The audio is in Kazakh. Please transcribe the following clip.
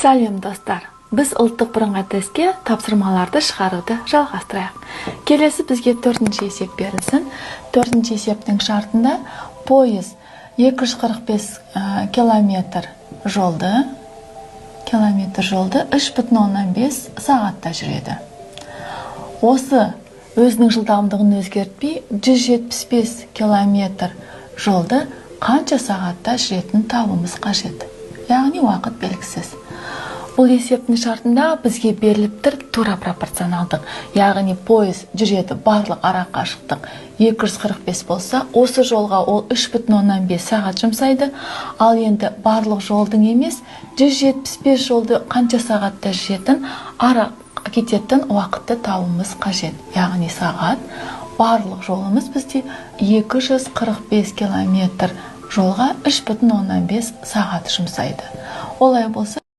Сәлем достар. Біз ұлттық бірыңғай тестке тапсырмаларды шығаруды жалғастырайық. Келесі бізге 4-ші есеп берілсін. 4-ші есептің шартында пойыз 245 километр жолды 3,5 сағатта жүреді. Осы өзінің жылдамдығын өзгертпей 175 километр жолды қанша сағатта жүретінін табуымыз қажет. Яғни уақыт белгісіз. Бұл есептің шартында бізге беріліп тұр тура пропорционалдық. Яғни пойыз жүреді барлық ара қашықтық 245 болса, осы жолға ол 3,5 сағат жұмсайды. Ал енді барлық жолдың емес, 175 жолды қанша сағатта жүретін ара кететін уақытты табуымыз қажет. Яғни сағат, барлық жолымыз бізде 245 километр жолға 3,5 сағат жұмсайды. Олай болса,